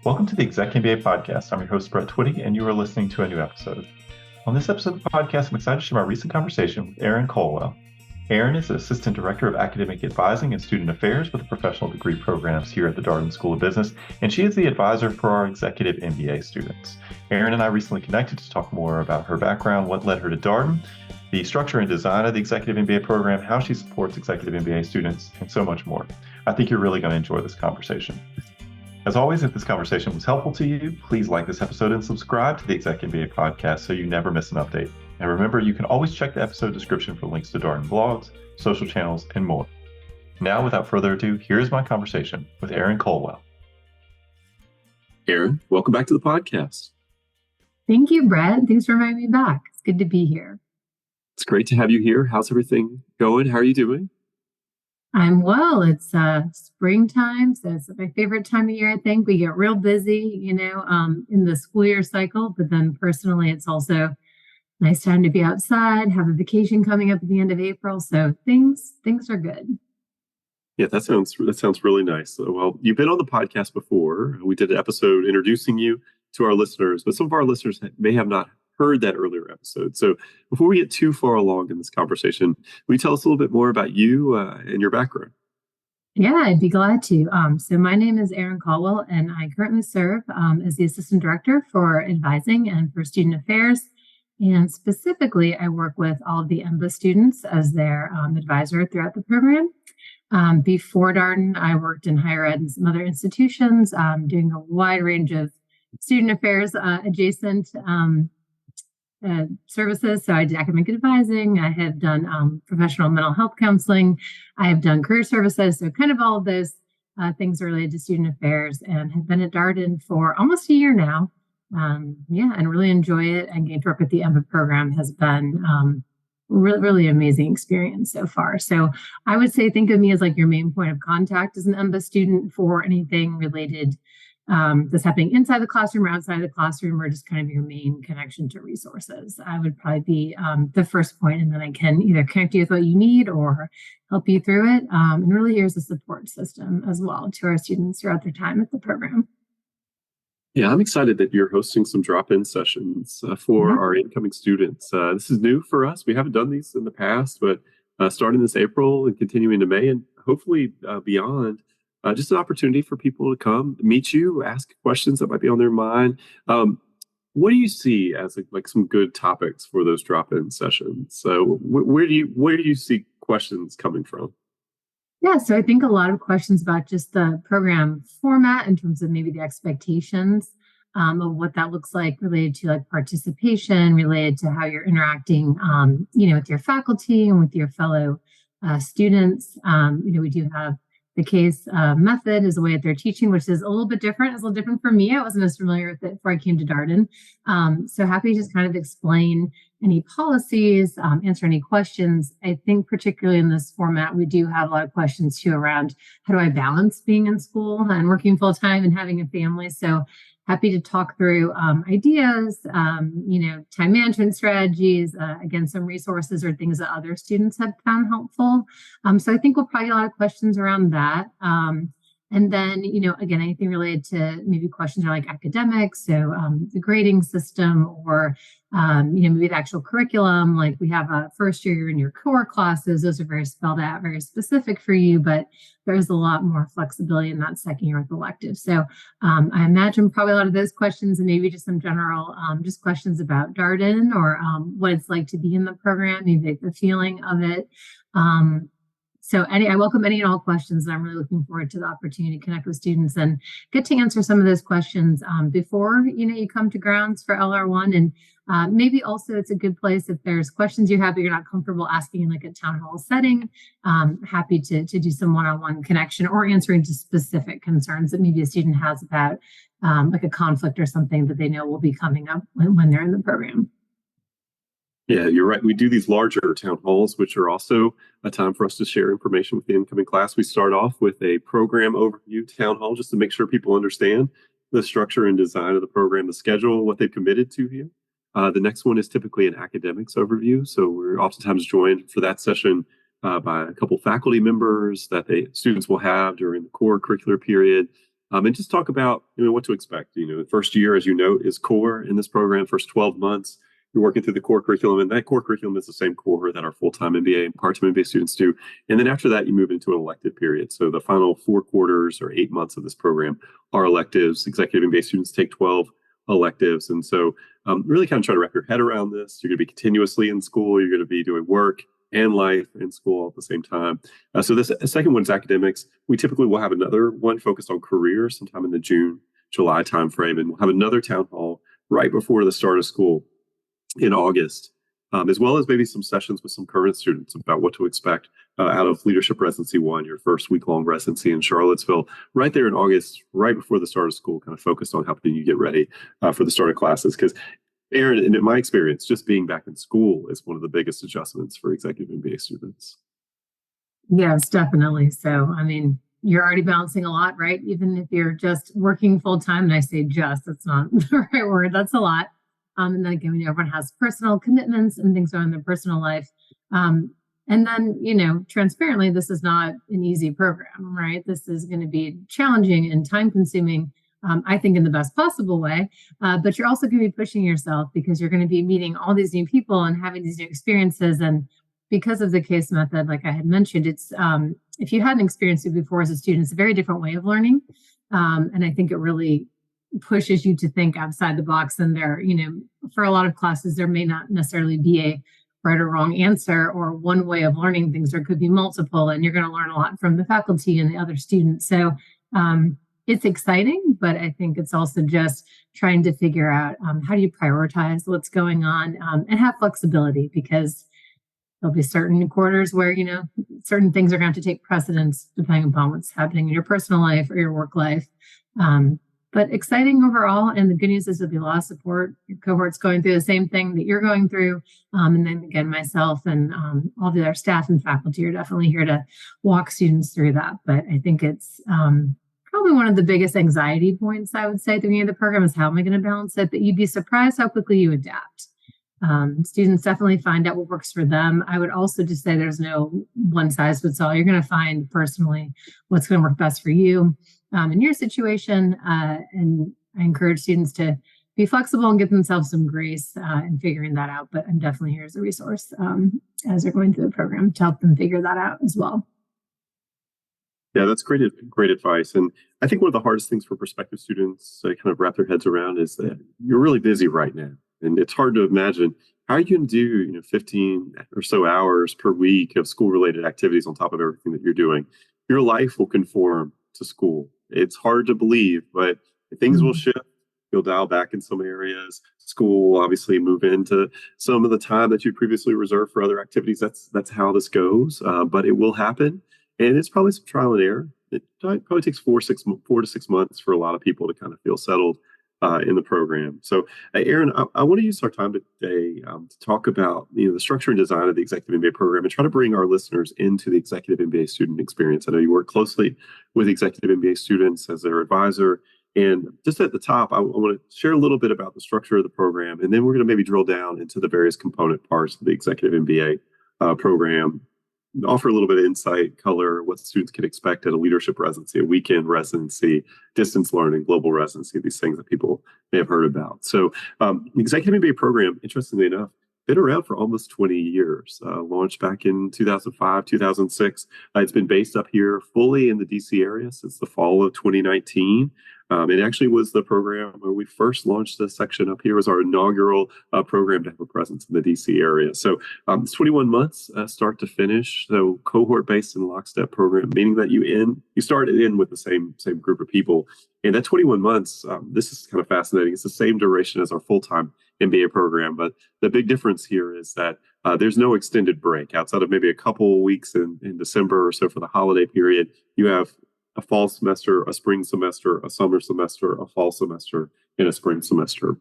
Welcome to the ExecMBA podcast. I'm your host, Brett Twitty, and you are listening to a new episode. On this episode of the podcast, I'm excited to share my recent conversation with Erin Colwell. Erin is the Assistant Director of Academic Advising and Student Affairs with the Professional Degree Programs here at the Darden School of Business, and she is the advisor for our Executive MBA students. Erin and I recently connected to talk more about her background, what led her to Darden, the structure and design of the Executive MBA program, how she supports Executive MBA students, and so much more. I think you're really going to enjoy this conversation. As always, if this conversation was helpful to you, please like this episode and subscribe to the ExecMBA podcast so you never miss an update. And remember, you can always check the episode description for links to Darden blogs, social channels, and more. Now, without further ado, here's my conversation with Erin Colwell. Erin, welcome back to the podcast. Thank you, Brett. Thanks for inviting me back. It's good to be here. It's great to have you here. How's everything going? How are you doing? I'm well. It's springtime, so it's my favorite time of year. I think we get real busy, in the school year cycle. But then personally, it's also a nice time to be outside. Have a vacation coming up at the end of April, so things are good. Yeah, that sounds really nice. Well, you've been on the podcast before. We did an episode introducing you to our listeners, but some of our listeners may have not heard that earlier episode. So before we get too far along in this conversation, will you tell us a little bit more about you and your background? Yeah, I'd be glad to. So my name is Erin Colwell, and I currently serve as the Assistant Director for Advising and for Student Affairs. And specifically, I work with all of the MBA students as their advisor throughout the program. Before Darden, I worked in higher ed and some other institutions, doing a wide range of student affairs adjacent services. So I did academic advising. I have done professional mental health counseling. I have done career services. So kind of all of those things related to student affairs, and have been at Darden for almost a year now. And really enjoy it. And getting to work with the MBA program has been really amazing experience so far. So I would say, think of me as like your main point of contact as an MBA student for anything related that's happening inside the classroom or outside the classroom, or just kind of your main connection to resources. I would probably be the first point, and then I can either connect you with what you need or help you through it. And really here's a support system as well to our students throughout their time at the program. Yeah, I'm excited that you're hosting some drop-in sessions for our incoming students. This is new for us. We haven't done these in the past, but starting this April and continuing to May and hopefully beyond, just an opportunity for people to come meet you, ask questions that might be on their mind. What do you see as like some good topics for those drop-in sessions? So where do you see questions coming from? Yeah, so I think a lot of questions about just the program format in terms of maybe the expectations of what that looks like related to like participation, related to how you're interacting, with your faculty and with your fellow students. We do have the case method is a way that they're teaching, which is a little bit different. It's a little different for me. I wasn't as familiar with it before I came to Darden. So happy to just kind of explain any policies, answer any questions. I think particularly in this format, we do have a lot of questions too around how do I balance being in school and working full time and having a family. So happy to talk through ideas, time management strategies, again, some resources or things that other students have found helpful. So I think we'll probably get a lot of questions around that. And then, again, anything related to maybe questions around like academics, so the grading system or, maybe the actual curriculum, like we have a first year in your core classes, those are very spelled out, very specific for you, but there's a lot more flexibility in that second year with elective. So I imagine probably a lot of those questions and maybe just some general, just questions about Darden or what it's like to be in the program, maybe the feeling of it. So I welcome any and all questions, and I'm really looking forward to the opportunity to connect with students and get to answer some of those questions before you come to grounds for LR1. And maybe also it's a good place if there's questions you have that you're not comfortable asking in like a town hall setting. Happy to do some one-on-one connection or answering to specific concerns that maybe a student has about like a conflict or something that they know will be coming up when they're in the program. Yeah, you're right. We do these larger town halls, which are also a time for us to share information with the incoming class. We start off with a program overview town hall just to make sure people understand the structure and design of the program, the schedule, what they've committed to here. The next one is typically an academics overview. So we're oftentimes joined for that session by a couple faculty members that students will have during the core curricular period. and just talk about what to expect. The first year, as you know, is core in this program. First 12 months, you're working through the core curriculum, and that core curriculum is the same core that our full-time MBA and part-time MBA students do. And then after that, you move into an elective period. So the final 4 quarters or 8 months of this program are electives. Executive MBA students take 12 electives. And so really kind of try to wrap your head around this. You're going to be continuously in school. You're going to be doing work and life in school at the same time. So this second one is academics. We typically will have another one focused on career sometime in the June, July timeframe, and we'll have another town hall right before the start of school in August, as well as maybe some sessions with some current students about what to expect out of Leadership Residency 1, your first week-long residency in Charlottesville, right there in August, right before the start of school, kind of focused on helping you get ready for the start of classes. Because Erin, and in my experience, just being back in school is one of the biggest adjustments for executive MBA students. Yes, definitely. So, I mean, you're already balancing a lot, right? Even if you're just working full time, and I say just, that's not the right word, that's a lot. And then again, everyone has personal commitments and things going in their personal life. And then, transparently, this is not an easy program, right? This is going to be challenging and time consuming. I think in the best possible way, but you're also going to be pushing yourself because you're going to be meeting all these new people and having these new experiences. And because of the case method, like I had mentioned, it's if you hadn't experienced it before as a student, it's a very different way of learning. And I think it really pushes you to think outside the box. And for a lot of classes, there may not necessarily be a right or wrong answer or one way of learning things. There could be multiple, and you're going to learn a lot from the faculty and the other students. So it's exciting, but I think it's also just trying to figure out how do you prioritize what's going on and have flexibility, because there'll be certain quarters where, certain things are going to have to take precedence depending upon what's happening in your personal life or your work life. But exciting overall. And the good news is there'll be a lot of support. Your cohort's going through the same thing that you're going through. And then again, myself and all the other staff and faculty are definitely here to walk students through that. But I think it's probably one of the biggest anxiety points, I would say, at the beginning of the program is how am I going to balance it? But you'd be surprised how quickly you adapt. Students definitely find out what works for them. I would also just say there's no one size fits all. You're going to find personally what's going to work best for you in your situation. And I encourage students to be flexible and give themselves some grace in figuring that out. But I'm definitely here as a resource as they're going through the program to help them figure that out as well. Yeah, that's great advice. And I think one of the hardest things for prospective students to kind of wrap their heads around is that you're really busy right now. And it's hard to imagine how are you going to do 15 or so hours per week of school-related activities on top of everything that you're doing. Your life will conform to school. It's hard to believe, but things will shift. You'll dial back in some areas. School will obviously move into some of the time that you previously reserved for other activities. That's how this goes, but it will happen. And it's probably some trial and error. It probably takes 4 to 6 months for a lot of people to kind of feel settled in the program. So, Erin, I want to use our time today to talk about the structure and design of the Executive MBA program and try to bring our listeners into the Executive MBA student experience. I know you work closely with Executive MBA students as their advisor. And just at the top, I want to share a little bit about the structure of the program, and then we're going to maybe drill down into the various component parts of the Executive MBA program. Offer a little bit of insight, color, what students can expect at a leadership residency, a weekend residency, distance learning, global residency, these things that people may have heard about. So the Executive MBA program, interestingly enough, been around for almost 20 years, launched back in 2005, 2006. It's been based up here fully in the DC area since the fall of 2019. It actually was the program where we first launched this section up here. Was our inaugural program to have a presence in the DC area. So it's 21 months start to finish. So cohort-based and lockstep program, meaning that you started in with the same group of people. And that 21 months, this is kind of fascinating. It's the same duration as our full-time MBA program, but the big difference here is that there's no extended break outside of maybe a couple weeks in December or so for the holiday period. You have a fall semester, a spring semester, a summer semester, a fall semester, and a spring semester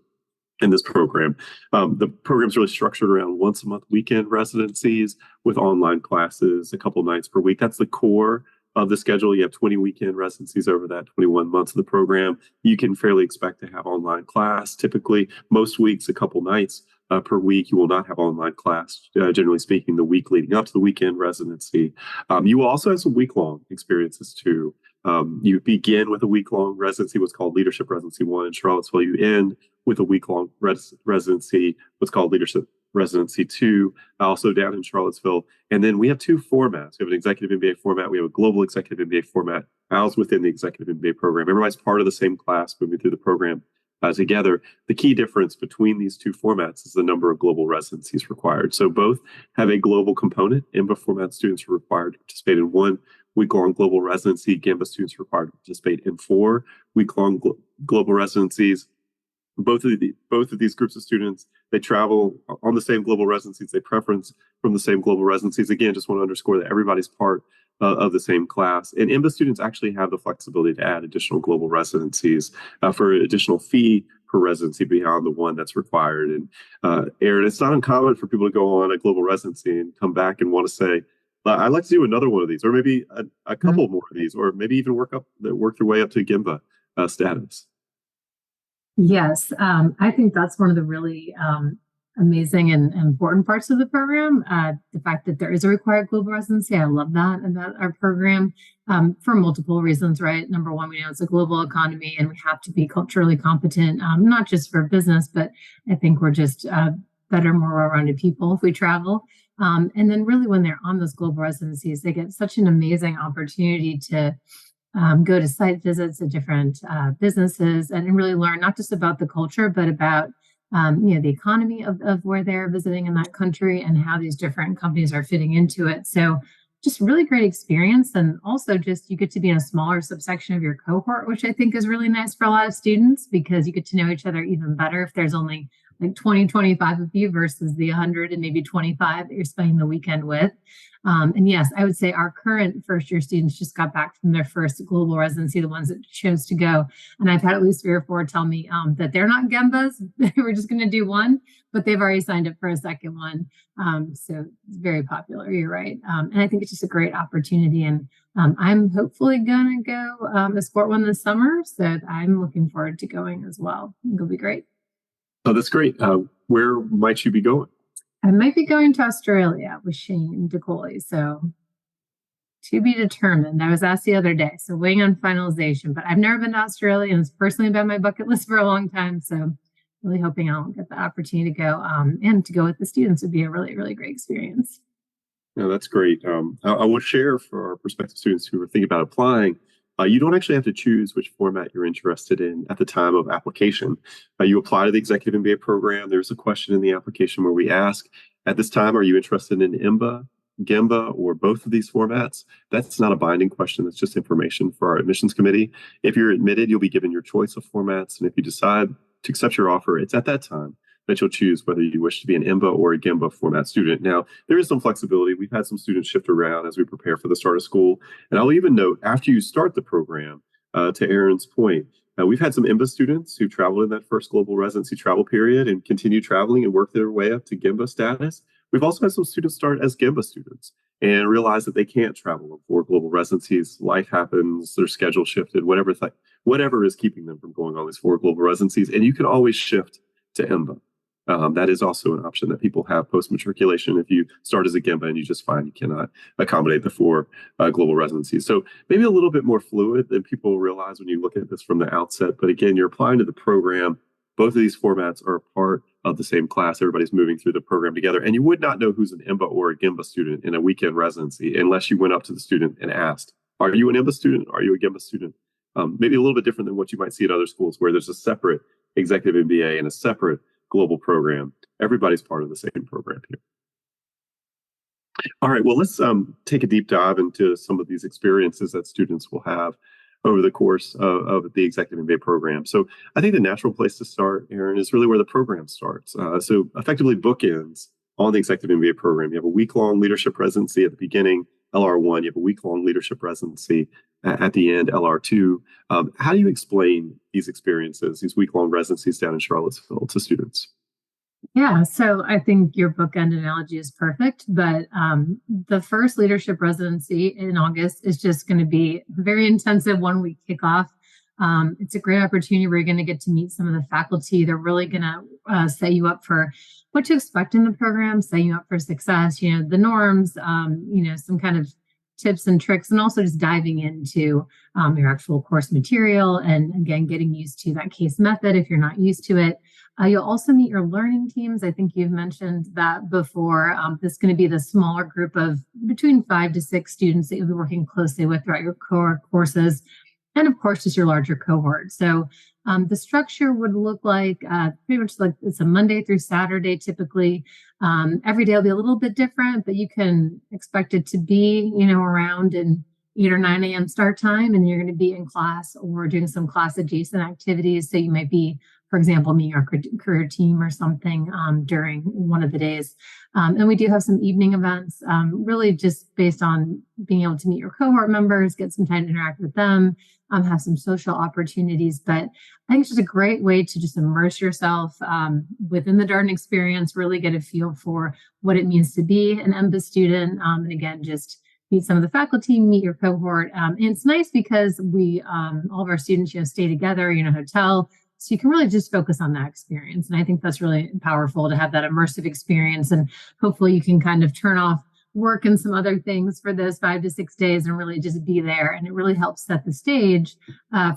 in this program. The program's really structured around once a month weekend residencies with online classes a couple nights per week. That's the core of the schedule. You have 20 weekend residencies over that 21 months of the program. You can fairly expect to have online class. Typically, most weeks, a couple nights per week. You will not have online class, generally speaking, the week leading up to the weekend residency. You will also have some week-long experiences too. You begin with a week-long residency, what's called Leadership Residency 1 in Charlottesville. You end with a week-long residency, what's called Leadership Residency 2, also down in Charlottesville. And then we have two formats. We have an Executive MBA format. We have a Global Executive MBA format housed within the Executive MBA program. Everybody's part of the same class moving through the program together. The key difference between these two formats is the number of global residencies required. So both have a global component. MBA format students are required to participate in one week-long global residency. GAMBA students are required to participate in 4 week-long global residencies. Both of these groups of students, they travel on the same global residencies. They preference from the same global residencies. Again, just want to underscore that everybody's part of the same class. And MBA students actually have the flexibility to add additional global residencies for an additional fee per residency beyond the one that's required. And Erin, it's not uncommon for people to go on a global residency and come back and want to say, I'd like to do another one of these, or maybe a couple more of these, or maybe even work their way up to GAMBA status. Yes, I think that's one of the really amazing and important parts of the program. The fact that there is a required global residency, I love that about our program for multiple reasons, right? Number one, we know it's a global economy and we have to be culturally competent, not just for business, but I think we're just better, more well-rounded people if we travel. And then really when they're on those global residencies, they get such an amazing opportunity to go to site visits at different businesses and really learn not just about the culture, but about the economy of where they're visiting in that country and how these different companies are fitting into it. So just really great experience. And also just you get to be in a smaller subsection of your cohort, which I think is really nice for a lot of students because you get to know each other even better if there's only like 20, 25 of you versus the 100 and maybe 25 that you're spending the weekend with. And yes, I would say our current first year students just got back from their first global residency, the ones that chose to go. And I've had at least 3 or 4 tell me that they're not Gembas. They were just going to do one, but they've already signed up for a second one. So it's very popular. You're right. And I think it's just a great opportunity. And I'm hopefully going to go escort one this summer. So I'm looking forward to going as well. It'll be great. Oh, that's great. Where might you be going? I might be going to Australia with Shane DeCoy. So to be determined. I was asked the other day. So waiting on finalization, but I've never been to Australia and it's personally been on my bucket list for a long time. So really hoping I'll get the opportunity to go and to go with the students would be a really, really great experience. No, that's great. I would share for our prospective students who are thinking about applying, you don't actually have to choose which format you're interested in at the time of application. You apply to the Executive MBA program. There's a question in the application where we ask, at this time, are you interested in MBA, GAMBA, or both of these formats? That's not a binding question. That's just information for our admissions committee. If you're admitted, you'll be given your choice of formats. And if you decide to accept your offer, it's at that time that you'll choose whether you wish to be an MBA or a GAMBA format student. Now, there is some flexibility. We've had some students shift around as we prepare for the start of school. And I'll even note, after you start the program, to Erin's point, we've had some MBA students who traveled in that first global residency travel period and continue traveling and work their way up to GAMBA status. We've also had some students start as GAMBA students and realize that they can't travel for global residencies. Life happens, their schedule shifted, whatever is keeping them from going on these 4 global residencies. And you can always shift to MBA. That is also an option that people have post-matriculation if you start as a GAMBA and you just find you cannot accommodate the 4 global residencies. So maybe a little bit more fluid than people realize when you look at this from the outset. But again, you're applying to the program. Both of these formats are a part of the same class. Everybody's moving through the program together. And you would not know who's an MBA or a GAMBA student in a weekend residency unless you went up to the student and asked, are you an MBA student? Are you a GAMBA student? Maybe a little bit different than what you might see at other schools where there's a separate Executive MBA and a separate global program. Everybody's part of the same program here. All right, well, let's take a deep dive into some of these experiences that students will have over the course of the Executive MBA program. So I think the natural place to start, Erin, is really where the program starts. So effectively bookends on the Executive MBA program. You have a week-long leadership residency at the beginning, LR1. You have a week-long leadership residency at the end, LR2. How do you explain these experiences, these week-long residencies down in Charlottesville to students? Yeah, so I think your bookend analogy is perfect, but the first leadership residency in August is just going to be a very intensive 1-week kickoff. It's a great opportunity where you're going to get to meet some of the faculty. They're really going to set you up for what to expect in the program, set you up for success, the norms, some kind of tips and tricks, and also just diving into your actual course material, and again, getting used to that case method if you're not used to it. You'll also meet your learning teams. I think you've mentioned that before. This is going to be the smaller group of between 5 to 6 students that you'll be working closely with throughout your core courses. And of course, just your larger cohort. So the structure would look like pretty much like it's a Monday through Saturday typically. Every day will be a little bit different, but you can expect it to be, around an 8 or 9 a.m. start time, and you're going to be in class or doing some class adjacent activities. So you might be, for example, meeting our career team or something during one of the days. And we do have some evening events, really just based on being able to meet your cohort members, get some time to interact with them, have some social opportunities. But I think it's just a great way to just immerse yourself within the Darden experience, really get a feel for what it means to be an MBA student. And again, just meet some of the faculty, meet your cohort. And it's nice because we, all of our students, stay together in a hotel. So you can really just focus on that experience. And I think that's really powerful to have that immersive experience. And hopefully you can kind of turn off work and some other things for those 5 to 6 days and really just be there. And it really helps set the stage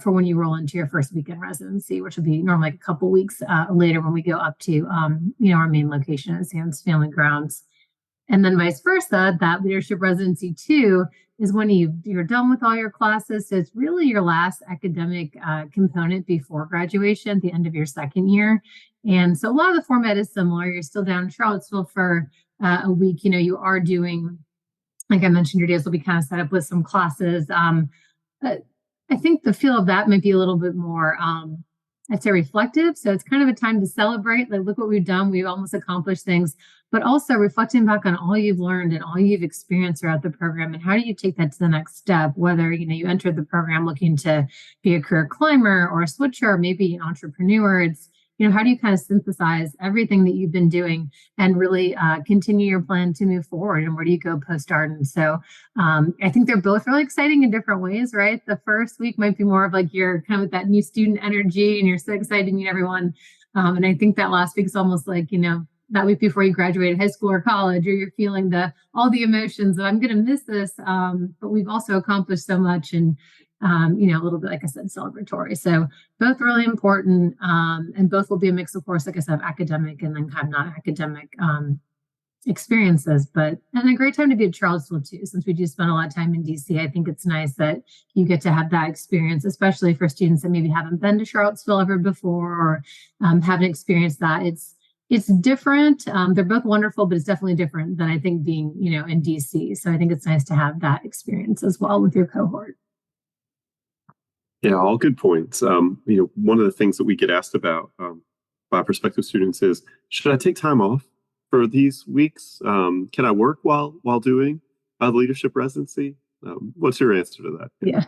for when you roll into your first weekend residency, which will be normally like a couple weeks later when we go up to, our main location at Sam's Family Grounds. And then vice versa, that leadership residency 2 is when you're done with all your classes. So it's really your last academic component before graduation at the end of your second year. And so a lot of the format is similar. You're still down in Charlottesville for a week. You are doing, like I mentioned, your days will be kind of set up with some classes. I think the feel of that might be a little bit more, I'd say, reflective. So it's kind of a time to celebrate, like, look what we've done. We've almost accomplished things, but also reflecting back on all you've learned and all you've experienced throughout the program. And how do you take that to the next step? Whether, you entered the program looking to be a career climber or a switcher, or maybe an entrepreneur. It's, how do you kind of synthesize everything that you've been doing and really continue your plan to move forward? And where do you go post-Darden? So I think they're both really exciting in different ways, right? The first week might be more of like you're kind of with that new student energy and you're so excited to meet everyone. And I think that last week is almost like, that week before you graduated high school or college, or you're feeling all the emotions of I'm going to miss this. But we've also accomplished so much, and a little bit, like I said, celebratory. So both really important, and both will be a mix, of course, like I said, of academic and then kind of non-academic experiences. And a great time to be at Charlottesville too, since we do spend a lot of time in DC. I think it's nice that you get to have that experience, especially for students that maybe haven't been to Charlottesville ever before, or haven't experienced that. It's different. They're both wonderful, but it's definitely different than I think being, in DC. So I think it's nice to have that experience as well with your cohort. Yeah, all good points. One of the things that we get asked about by prospective students is, should I take time off for these weeks? Can I work while doing the leadership residency? What's your answer to that? Yeah.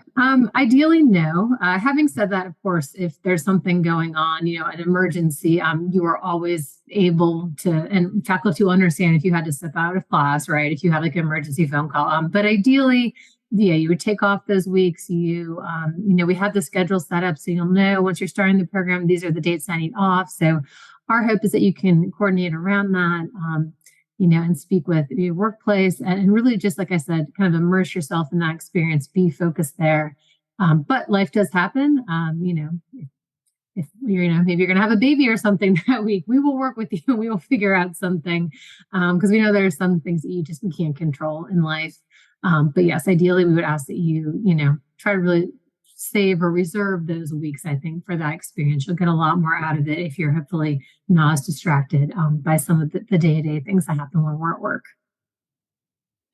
Ideally, no. Having said that, of course, if there's something going on, an emergency, you are always able to, and faculty will understand if you had to step out of class, right? If you had like an emergency phone call. But ideally, you would take off those weeks. We have the schedule set up so you'll know once you're starting the program, these are the dates I need off. So our hope is that you can coordinate around that. And speak with your workplace and really just, like I said, kind of immerse yourself in that experience, be focused there. But life does happen. If you're, maybe you're going to have a baby or something that week, we will work with you. We will figure out something because we know there are some things that you can't control in life. But yes, ideally, we would ask that you, try to really save or reserve those weeks, I think, for that experience. You'll get a lot more out of it if you're hopefully not as distracted by some of the day-to-day things that happen when we're at work.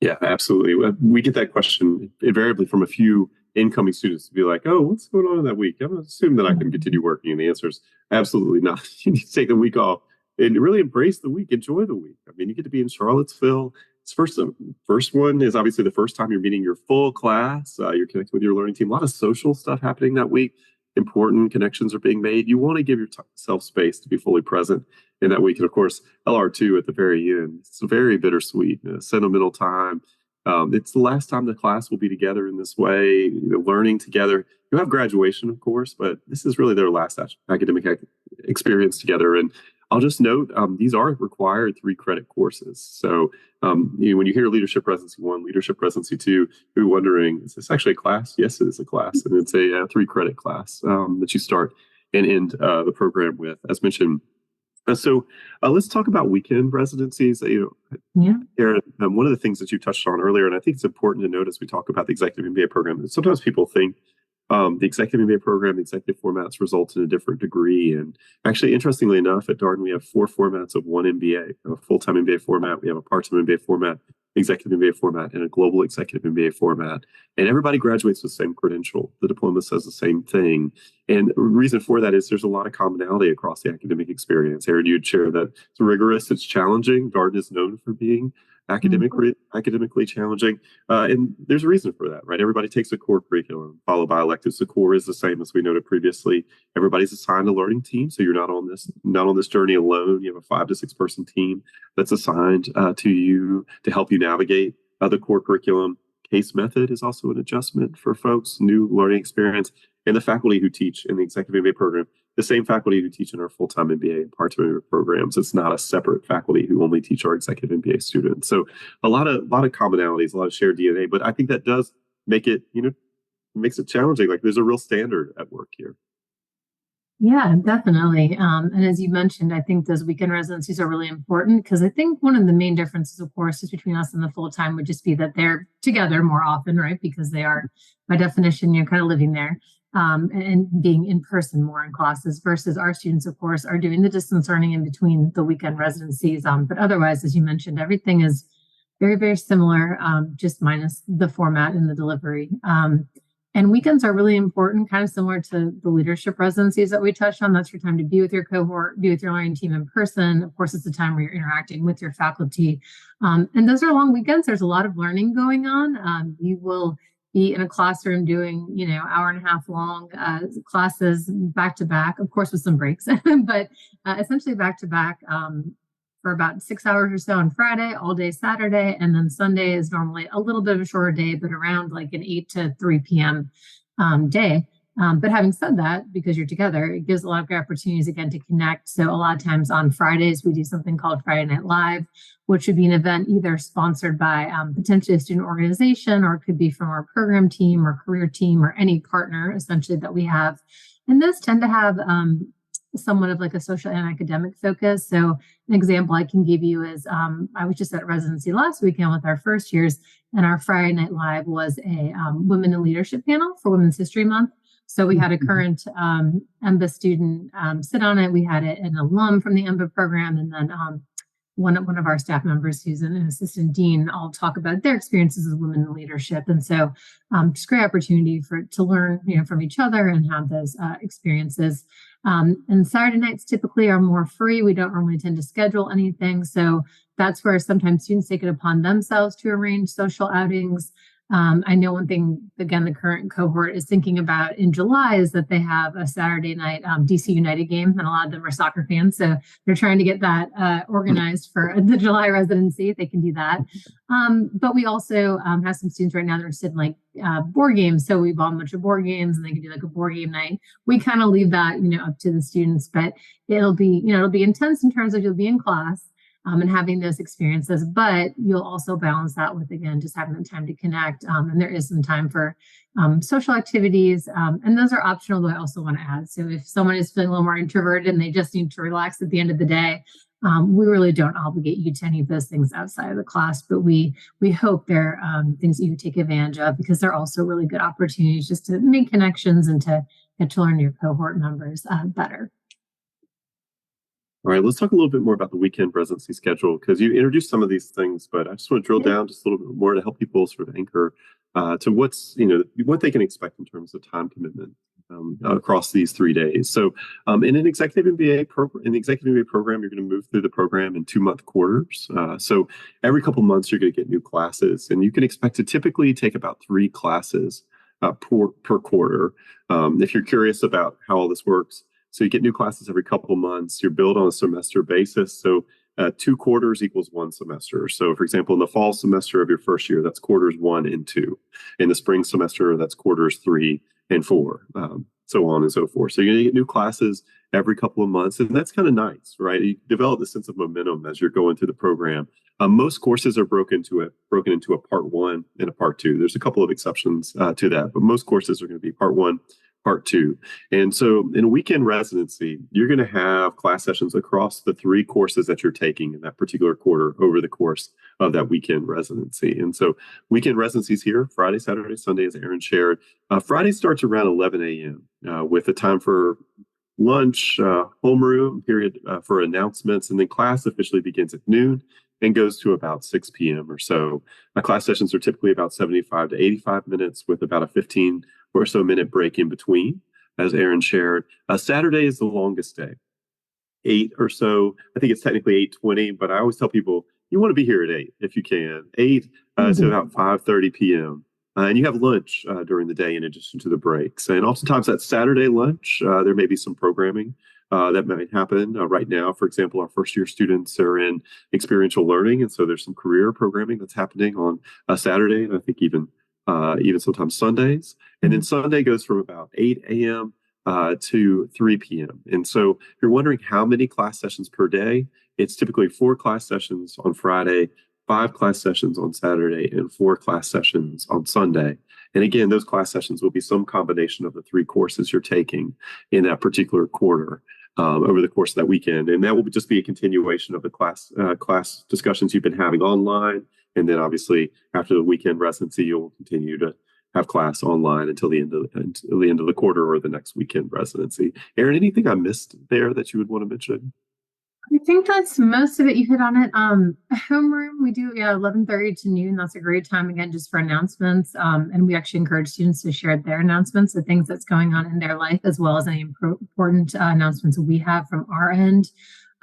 Yeah, absolutely. We get that question invariably from a few incoming students to be like, oh, what's going on in that week? I'm going to assume that I can continue working. And the answer is absolutely not. You need to take the week off and really embrace the week, enjoy the week. I mean, you get to be in Charlottesville. First one is obviously the first time you're meeting your full class. You're connecting with your learning team. A lot of social stuff happening that week. Important connections are being made. You want to give yourself space to be fully present in that week. And of course, LR2 at the very end. It's a very bittersweet, sentimental time. It's the last time the class will be together in this way, learning together. You'll have graduation, of course, but this is really their last academic experience together. And I'll just note these are required 3-credit courses. So when you hear Leadership Residency 1, Leadership Residency 2, you're wondering, is this actually a class? Yes, it is a class, and it's a 3-credit class that you start and end the program with, as mentioned. So let's talk about weekend residencies. Erin, one of the things that you touched on earlier, and I think it's important to note as we talk about the Executive MBA program, that sometimes people think the Executive MBA program, the executive formats result in a different degree. And actually, interestingly enough, at Darden, we have 4 formats of one MBA: a full-time MBA format, we have a part-time MBA format, executive MBA format, and a global executive MBA format. And everybody graduates with the same credential. The diploma says the same thing. And the reason for that is there's a lot of commonality across the academic experience. Erin, you'd share that it's rigorous, it's challenging. Darden is known for being academically challenging. And there's a reason for that, right? Everybody takes a core curriculum followed by electives. The core is the same as we noted previously. Everybody's assigned a learning team. So you're not on this journey alone. You have a 5 to 6 person team that's assigned to you to help you navigate the core curriculum. Case method is also an adjustment for folks, new learning experience. And the faculty who teach in the Executive MBA program, the same faculty who teach in our full-time MBA and part-time MBA programs. It's not a separate faculty who only teach our Executive MBA students. So a lot of commonalities, a lot of shared DNA, but I think that does make it, makes it challenging. Like there's a real standard at work here. Yeah, definitely. And as you mentioned, I think those weekend residencies are really important because I think one of the main differences, of course, is between us and the full-time would just be that they're together more often, right? Because they are, by definition, you're kind of living there. And being in person more in classes versus our students, of course, are doing the distance learning in between the weekend residencies. But otherwise, as you mentioned, everything is very, very similar, just minus the format and the delivery. And weekends are really important, kind of similar to the leadership residencies that we touched on. That's your time to be with your cohort, be with your learning team in person. Of course, it's the time where you're interacting with your faculty. And those are long weekends. There's a lot of learning going on. You will be in a classroom doing, hour and a half long classes back to back, of course, with some breaks, but essentially back to back for about 6 hours or so on Friday, all day Saturday. And then Sunday is normally a little bit of a shorter day, but around like an 8 to 3 p.m. Day. But having said that, because you're together, it gives a lot of great opportunities again to connect. So a lot of times on Fridays, we do something called Friday Night Live, which would be an event either sponsored by potentially a student organization, or it could be from our program team or career team or any partner essentially that we have. And those tend to have somewhat of like a social and academic focus. So an example I can give you is I was just at residency last weekend with our first years, and our Friday Night Live was a Women in Leadership panel for Women's History Month. So we had a current MBA student sit on it. We had an alum from the MBA program, and then one of our staff members who's an assistant dean all talk about their experiences as women in leadership. And so just great opportunity to learn from each other and have those experiences. And Saturday nights typically are more free. We don't normally tend to schedule anything. So that's where sometimes students take it upon themselves to arrange social outings. I know one thing, again, the current cohort is thinking about in July is that they have a Saturday night DC United game, and a lot of them are soccer fans. So they're trying to get that organized for the July residency, if they can do that. But we also have some students right now that are interested in like board games. So we bought a bunch of board games and they can do like a board game night. We kind of leave that, up to the students, but it'll be intense in terms of you'll be in class. And having those experiences, but you'll also balance that with, again, just having the time to connect. And there is some time for social activities. And those are optional, though I also want to add. So if someone is feeling a little more introverted and they just need to relax at the end of the day, we really don't obligate you to any of those things outside of the class, but we hope they're things that you take advantage of, because they're also really good opportunities just to make connections and to get to learn your cohort members better. All right, let's talk a little bit more about the weekend residency schedule, because you introduced some of these things, but I just want to drill down just a little bit more to help people sort of anchor to what they can expect in terms of time commitment across these 3 days. So in an Executive MBA program, you're going to move through the program in 2-month quarters. So every couple months, you're going to get new classes, and you can expect to typically take about 3 classes per quarter. If you're curious about how all this works, so you get new classes every couple of months. You're billed on a semester basis. So 2 quarters equals 1 semester. So for example, in the fall semester of your first year, that's quarters 1 and 2. In the spring semester, that's quarters 3 and 4. so on and so forth. So you're going to get new classes every couple of months, and that's kind of nice, right? You develop the sense of momentum as you're going through the program. Most courses are broken into a part one and a part two. There's a couple of exceptions to that, but most courses are going to be part one, part two. And so in a weekend residency, you're going to have class sessions across the three courses that you're taking in that particular quarter over the course of that weekend residency. And so weekend residencies here, Friday, Saturday, Sunday, as Erin shared. Friday starts around 11 a.m. With the time for lunch, homeroom period for announcements, and then class officially begins at noon and goes to about 6 p.m. or so. Class sessions are typically about 75 to 85 minutes with about a 15 or so minute break in between, as Erin shared. Saturday is the longest day, 8 or so. I think it's technically 8:20, but I always tell people you want to be here at 8 if you can. 8 to about 5:30 p.m. And you have lunch during the day in addition to the breaks. And oftentimes that Saturday lunch, there may be some programming that might happen. Right now, for example, our first year students are in experiential learning. And so there's some career programming that's happening on a Saturday, and I think even sometimes Sundays. And then Sunday goes from about 8 a.m. To 3 p.m. And so if you're wondering how many class sessions per day, it's typically 4 class sessions on Friday, 5 class sessions on Saturday, and 4 class sessions on Sunday. And again, those class sessions will be some combination of the 3 courses you're taking in that particular quarter over the course of that weekend. And that will just be a continuation of the class discussions you've been having online. And then obviously after the weekend residency, you'll continue to have class online until the end of the quarter or the next weekend residency. Erin, anything I missed there that you would want to mention? I think that's most of it. You hit on it. Homeroom, we do 11:30 to noon. That's a great time, again, just for announcements. And we actually encourage students to share their announcements, the things that's going on in their life, as well as any important announcements we have from our end.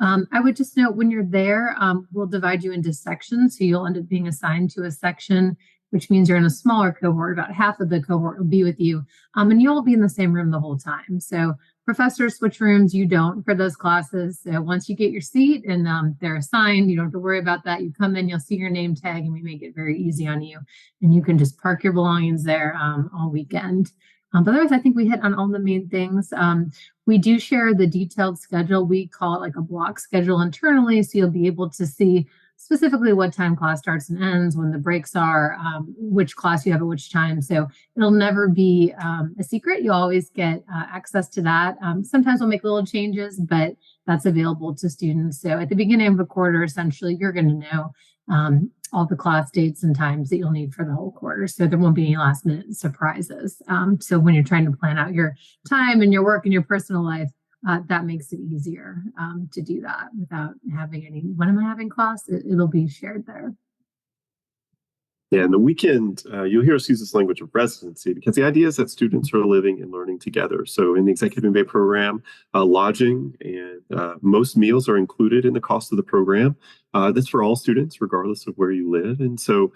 I would just note when you're there, we'll divide you into sections. So you'll end up being assigned to a section, which means you're in a smaller cohort. About half of the cohort will be with you. And you'll be in the same room the whole time. So professors switch rooms, you don't for those classes. So once you get your seat and they're assigned, you don't have to worry about that. You come in, you'll see your name tag, and we make it very easy on you. And you can just park your belongings there all weekend. But otherwise, I think we hit on all the main things. We do share the detailed schedule. We call it like a block schedule internally. So you'll be able to see specifically what time class starts and ends, when the breaks are, which class you have at which time. So it'll never be a secret. You always get access to that. Sometimes we'll make little changes, but that's available to students. So at the beginning of a quarter, essentially, you're going to know all the class dates and times that you'll need for the whole quarter. So there won't be any last minute surprises. So when you're trying to plan out your time and your work and your personal life, that makes it easier to do that without having any, when am I having class? It'll be shared there. Yeah, in the weekend, you'll hear us use this language of residency because the idea is that students are living and learning together. So in the Executive MBA program, lodging and most meals are included in the cost of the program. That's for all students, regardless of where you live. And so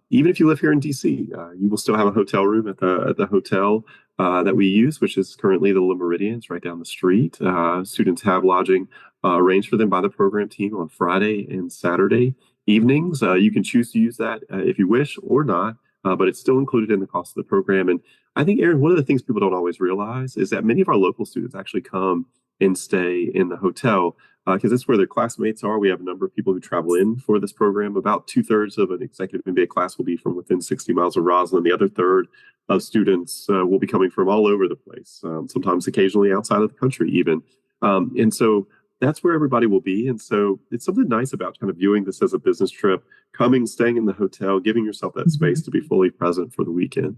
even if you live here in DC, you will still have a hotel room at the hotel that we use, which is currently the Le Méridien. It's right down the street. Students have lodging arranged for them by the program team on Friday and Saturday evenings. You can choose to use that if you wish or not, but it's still included in the cost of the program. And I think, Erin, one of the things people don't always realize is that many of our local students actually come and stay in the hotel because that's where their classmates are. We have a number of people who travel in for this program. About 2/3 of an Executive MBA class will be from within 60 miles of Roslyn. The other third of students will be coming from all over the place, sometimes occasionally outside of the country even. And so that's where everybody will be. And so it's something nice about kind of viewing this as a business trip, coming, staying in the hotel, giving yourself that space to be fully present for the weekend.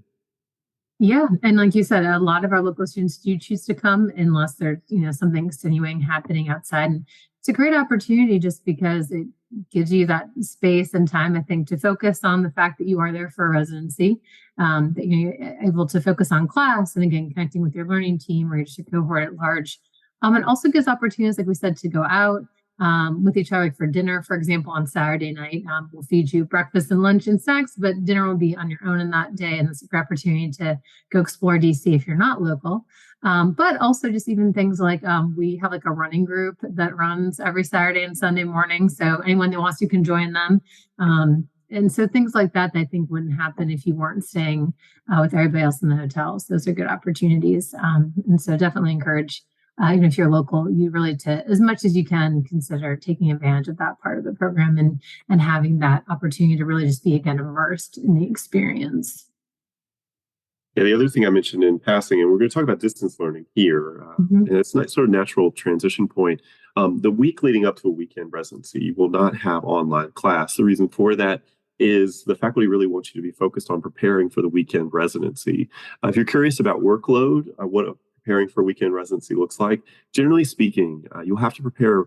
Yeah. And like you said, a lot of our local students do choose to come unless there's, something extenuating happening outside. And it's a great opportunity just because it gives you that space and time, I think, to focus on the fact that you are there for a residency, that you're able to focus on class and, again, connecting with your learning team or just your cohort at large. It also gives opportunities, like we said, to go out with each other, like for dinner, for example, on Saturday night. We'll feed you breakfast and lunch and snacks, but dinner will be on your own in that day. And it's a great opportunity to go explore DC if you're not local. But also just even things like we have like a running group that runs every Saturday and Sunday morning. So anyone that wants to can join them. And so things like that, I think wouldn't happen if you weren't staying with everybody else in the hotels. Those are good opportunities. And so definitely encourage, even if you're local, you really to, as much as you can, consider taking advantage of that part of the program and having that opportunity to really just be, again, immersed in the experience. Yeah, the other thing I mentioned in passing, and we're going to talk about distance learning here, and it's a sort of natural transition point. The week leading up to a weekend residency, you will not have online class. The reason for that is the faculty really want you to be focused on preparing for the weekend residency. If you're curious about workload, what preparing for a weekend residency looks like, generally speaking, you'll have to prepare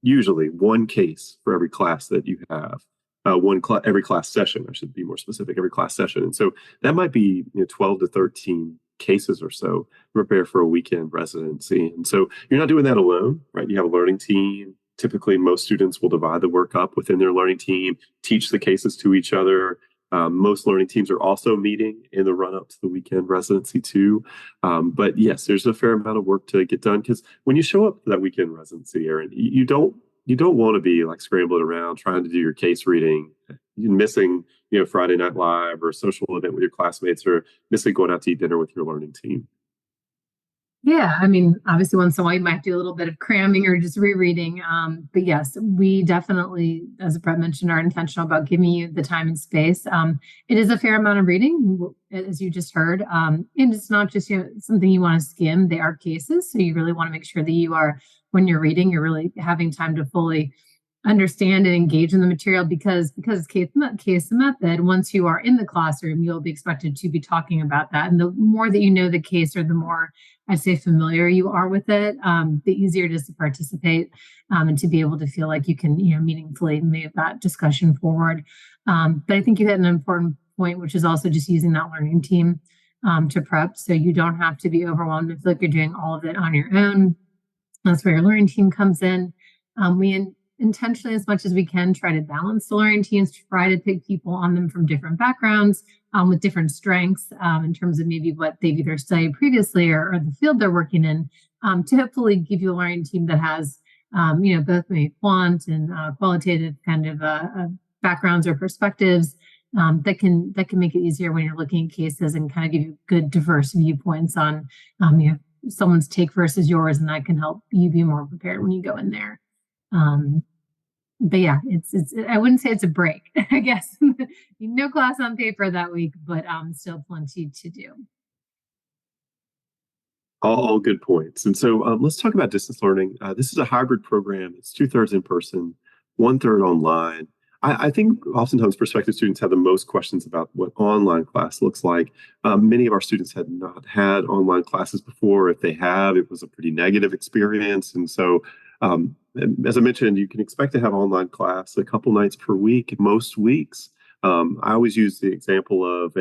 usually one case for every class that you have. Every class session, I should be more specific, every class session. And so that might be 12 to 13 cases or so to prepare for a weekend residency. And so you're not doing that alone, right? You have a learning team. Typically, most students will divide the work up within their learning team, teach the cases to each other. Most learning teams are also meeting in the run-up to the weekend residency too. But yes, there's a fair amount of work to get done because when you show up for that weekend residency, Erin, you don't want to be like scrambling around trying to do your case reading, missing, Friday Night Live or a social event with your classmates, or missing going out to eat dinner with your learning team. Yeah, I mean, obviously once in a while you might do a little bit of cramming or just rereading. But yes, we definitely, as Brett mentioned, are intentional about giving you the time and space. It is a fair amount of reading, as you just heard. And it's not just something you want to skim. They are cases. So you really want to make sure that you are, when you're reading, you're really having time to fully understand and engage in the material because it's case method. Once you are in the classroom, you'll be expected to be talking about that. And the more that you know the case, or the more I'd say familiar you are with it, the easier it is to participate and to be able to feel like you can meaningfully move that discussion forward. But I think you hit an important point, which is also just using that learning team to prep, so you don't have to be overwhelmed and feel like you're doing all of it on your own. That's where your learning team comes in. We intentionally, as much as we can, try to balance the learning teams, try to pick people on them from different backgrounds with different strengths in terms of maybe what they've either studied previously or the field they're working in, to hopefully give you a learning team that has both maybe quant and qualitative kind of backgrounds or perspectives that can make it easier when you're looking at cases and kind of give you good diverse viewpoints on someone's take versus yours, and that can help you be more prepared when you go in there. But yeah, it's I wouldn't say it's a break, I guess. No class on paper that week, but still plenty to do. All good points. And so let's talk about distance learning. This is a hybrid program. It's 2/3 in person, 1/3 online. I think oftentimes prospective students have the most questions about what online class looks like. Many of our students had not had online classes before. If they have, it was a pretty negative experience. And so, as I mentioned, you can expect to have online class a couple nights per week, most weeks. I always use the example of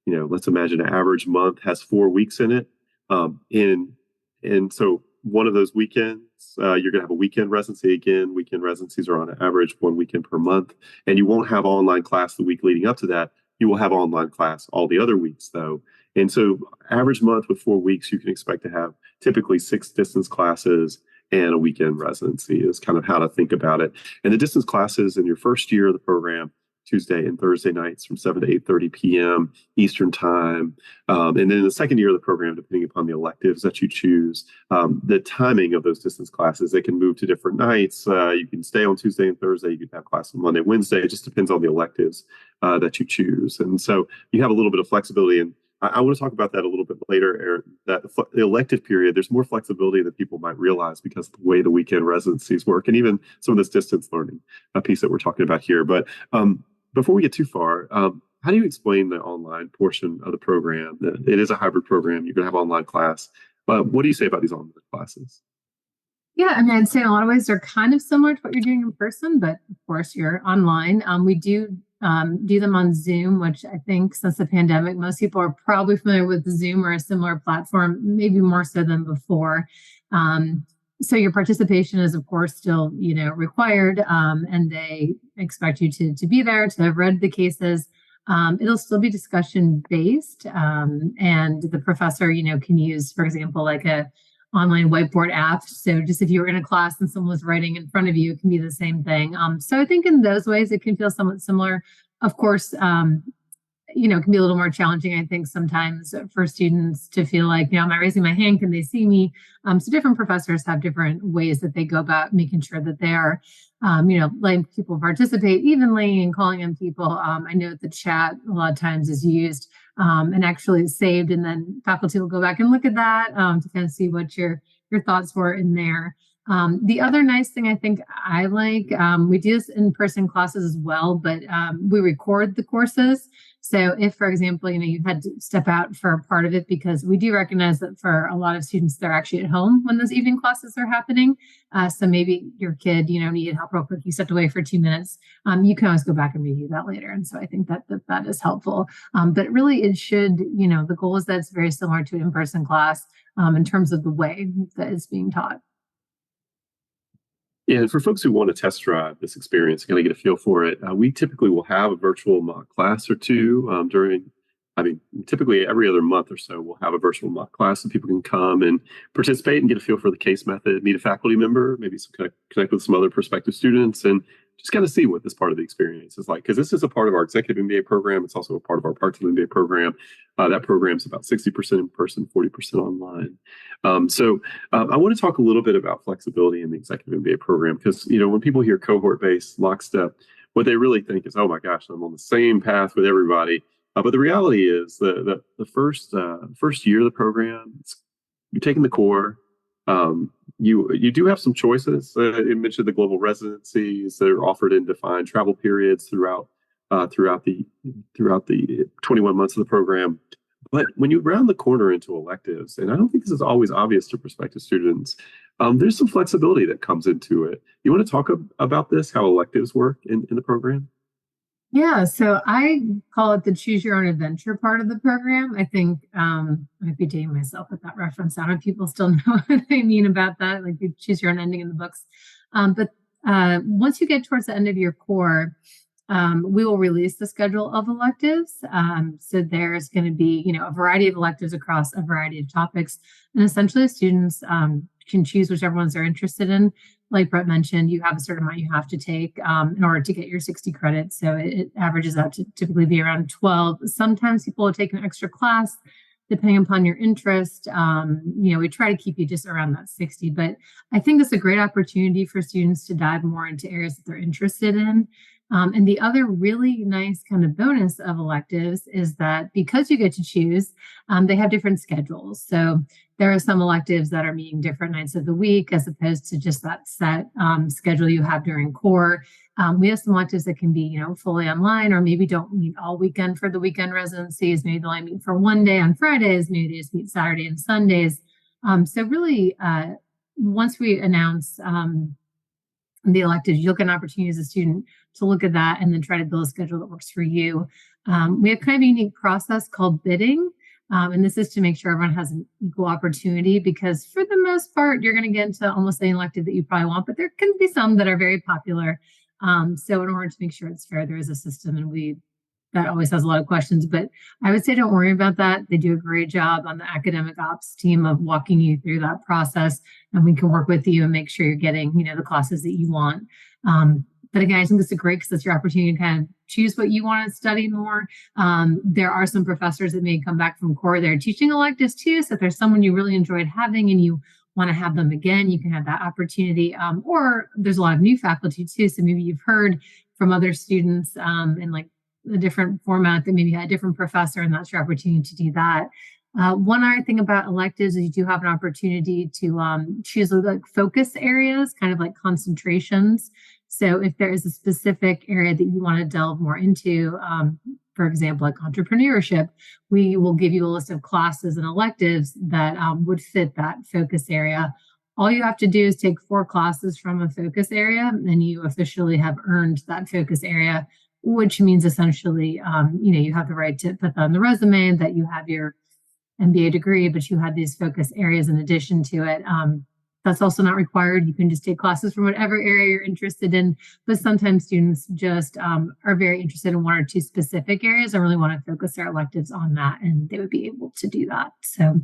let's imagine an average month has 4 weeks in it. And so one of those weekends, you're going to have a weekend residency. Again, weekend residencies are on average 1 weekend per month, and you won't have online class the week leading up to that. You will have online class all the other weeks, though. And so average month with 4 weeks, you can expect to have typically 6 distance classes and a weekend residency is kind of how to think about it. And the distance classes in your first year of the program, Tuesday and Thursday nights from 7 to 8:30 p.m. Eastern time. And then in the second year of the program, depending upon the electives that you choose, the timing of those distance classes, they can move to different nights. You can stay on Tuesday and Thursday. You can have class on Monday, Wednesday. It just depends on the electives that you choose. And so you have a little bit of flexibility. And I want to talk about that a little bit later, Erin, that the elective period, there's more flexibility than people might realize because of the way the weekend residencies work, and even some of this distance learning piece that we're talking about here. But before we get too far, how do you explain the online portion of the program? It is a hybrid program. You're going to have online class. What do you say about these online classes? Yeah, I mean, I'd say in a lot of ways they're kind of similar to what you're doing in person, but of course you're online. We do them on Zoom, which I think since the pandemic, most people are probably familiar with Zoom or a similar platform, maybe more so than before. So your participation is, of course, still, required, and they expect you to be there, to have read the cases. It'll still be discussion based, and the professor, can use, for example, like a online whiteboard app. So just if you were in a class and someone was writing in front of you, it can be the same thing. So I think in those ways, it can feel somewhat similar. Of course, it can be a little more challenging, I think, sometimes for students to feel like, am I raising my hand? Can they see me? So different professors have different ways that they go about making sure that they are, letting people participate evenly and calling on people. I know the chat a lot of times is used and actually saved, and then faculty will go back and look at that to kind of see what your thoughts were in there. The other nice thing I think I like, we do this in-person classes as well, but we record the courses. So if, for example, you've had to step out for a part of it, because we do recognize that for a lot of students, they're actually at home when those evening classes are happening. So maybe your kid, needed help real quick. You stepped away for 2 minutes. You can always go back and review that later. And so I think that is helpful. But really it should, the goal is that it's very similar to an in-person class in terms of the way that it's being taught. Yeah, and for folks who want to test drive this experience, kind of get a feel for it, we typically will have a virtual mock class or two typically every other month or so, we'll have a virtual mock class so people can come and participate and get a feel for the case method, meet a faculty member, maybe connect with some other prospective students, and just kind of see what this part of the experience is like. Because this is a part of our executive MBA program. It's also a part of our part-time MBA program. That program's about 60% in person, 40% online. So I want to talk a little bit about flexibility in the executive MBA program, because when people hear cohort-based lockstep, what they really think is, oh my gosh, I'm on the same path with everybody. But the reality is the first year of the program, you're taking the core. You do have some choices. You mentioned the global residencies that are offered in defined travel periods throughout the 21 months of the program. But when you round the corner into electives, and I don't think this is always obvious to prospective students, there's some flexibility that comes into it. You want to talk about this, how electives work in the program? Yeah, so I call it the choose your own adventure part of the program. I think I might be dating myself with that reference. I don't know if people still know what I mean about that, like you choose your own ending in the books. But once you get towards the end of your core, we will release the schedule of electives. So there's going to be, a variety of electives across a variety of topics. And essentially students can choose whichever ones they're interested in. Like Brett mentioned, you have a certain amount you have to take in order to get your 60 credits. So it averages out to typically be around 12. Sometimes people will take an extra class depending upon your interest. We try to keep you just around that 60, but I think it's a great opportunity for students to dive more into areas that they're interested in. And the other really nice kind of bonus of electives is that because you get to choose, they have different schedules. So there are some electives that are meeting different nights of the week as opposed to just that set schedule you have during core. We have some electives that can be, fully online, or maybe don't meet all weekend for the weekend residencies. Maybe they'll only meet for one day on Fridays. Maybe they just meet Saturday and Sundays. So really, once we announce the electives, you'll get an opportunity as a student to look at that and then try to build a schedule that works for you. We have kind of a unique process called bidding. And this is to make sure everyone has an equal opportunity, because for the most part, you're going to get into almost any elective that you probably want, but there can be some that are very popular. So in order to make sure it's fair, there is a system, and that always has a lot of questions, but I would say don't worry about that. They do a great job on the academic ops team of walking you through that process, and we can work with you and make sure you're getting, the classes that you want. But again, I think this is great because it's your opportunity to kind of choose what you want to study more. There are some professors that may come back from core. They're teaching electives too. So if there's someone you really enjoyed having and you want to have them again, you can have that opportunity. Or there's a lot of new faculty too. So maybe you've heard from other students in like a different format that maybe had a different professor, and that's your opportunity to do that. One other thing about electives is you do have an opportunity to choose like focus areas, kind of like concentrations. So if there is a specific area that you want to delve more into, for example, like entrepreneurship, we will give you a list of classes and electives that would fit that focus area. All you have to do is take 4 classes from a focus area, and you officially have earned that focus area, which means essentially, you have the right to put that on the resume that you have your MBA degree, but you had these focus areas in addition to it. That's also not required. You can just take classes from whatever area you're interested in. But sometimes students just are very interested in 1 or 2 specific areas and really want to focus their electives on that, and they would be able to do that. So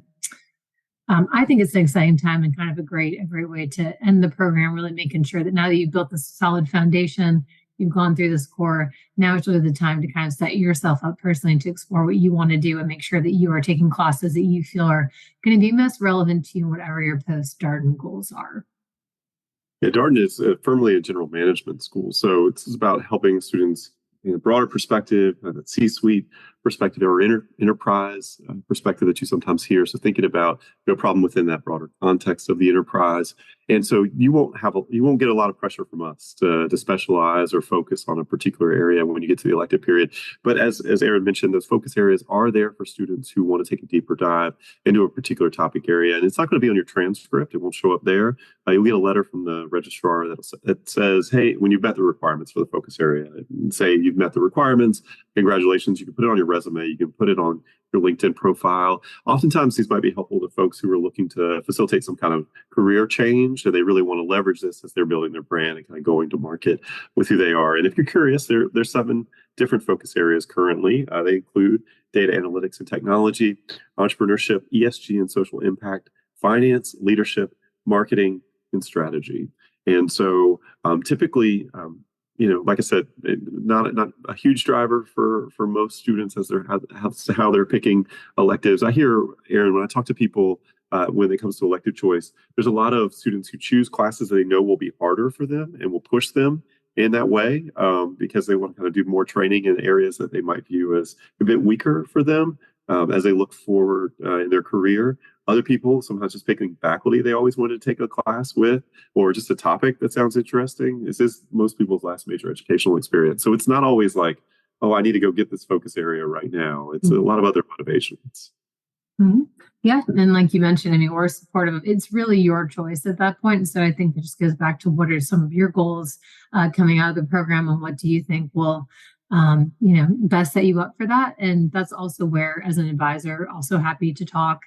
I think it's an exciting time and kind of a great way to end the program, really making sure that now that you've built this solid foundation, you've gone through this core, now it's really the time to kind of set yourself up personally to explore what you want to do and make sure that you are taking classes that you feel are going to be most relevant to you, whatever your post-Darden goals are. Yeah, Darden is firmly a general management school. So it's about helping students in a broader perspective, that C-suite perspective or enterprise perspective that you sometimes hear. So thinking about problem within that broader context of the enterprise. And so you won't get a lot of pressure from us to specialize or focus on a particular area when you get to the elective period. But as Erin mentioned, those focus areas are there for students who want to take a deeper dive into a particular topic area. And it's not going to be on your transcript. It won't show up there. You'll get a letter from the registrar that says, hey, when you've met the requirements for the focus area, say you've met the requirements, congratulations, you can put it on your resume, you can put it on your LinkedIn profile. Oftentimes, these might be helpful to folks who are looking to facilitate some kind of career change, and they really want to leverage this as they're building their brand and kind of going to market with who they are. And if you're curious, there's 7 different focus areas currently. They include data analytics and technology, entrepreneurship, ESG and social impact, finance, leadership, marketing, and strategy. And so typically, like I said, not a huge driver for most students as how they're picking electives. I hear, Erin, when I talk to people when it comes to elective choice, there's a lot of students who choose classes that they know will be harder for them and will push them in that way because they want to kind of do more training in areas that they might view as a bit weaker for them as they look forward in their career. Other people sometimes just picking faculty they always wanted to take a class with, or just a topic that sounds interesting. This is most people's last major educational experience. So it's not always like, oh, I need to go get this focus area right now. It's a lot of other motivations. Mm-hmm. Yeah. And like you mentioned, we're supportive. It's really your choice at that point. And so I think it just goes back to what are some of your goals coming out of the program and what do you think will best set you up for that. And that's also where, as an advisor, also happy to talk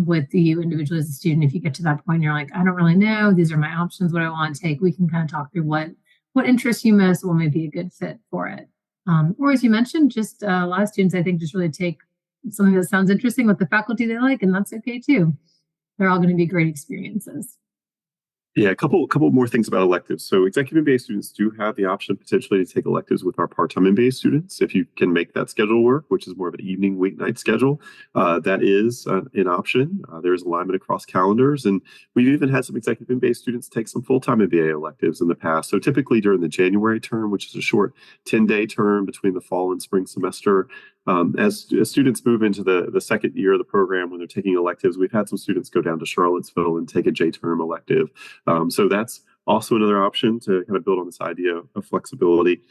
with you individually as a student. If you get to that point, you're like, I don't really know, these are my options, what I want to take. We can kind of talk through what interests you most, what may be a good fit for it. Or as you mentioned, just a lot of students, I think, just really take something that sounds interesting with the faculty they like, and that's okay too. They're all going to be great experiences. Yeah, a couple more things about electives. So executive MBA students do have the option potentially to take electives with our part-time MBA students if you can make that schedule work, which is more of an evening weeknight schedule. That is an option. There's alignment across calendars. And we've even had some executive MBA students take some full-time MBA electives in the past. So typically during the January term, which is a short 10-day term between the fall and spring semester, as students move into the second year of the program when they're taking electives, we've had some students go down to Charlottesville and take a J-term elective. So that's also another option to kind of build on this idea of flexibility.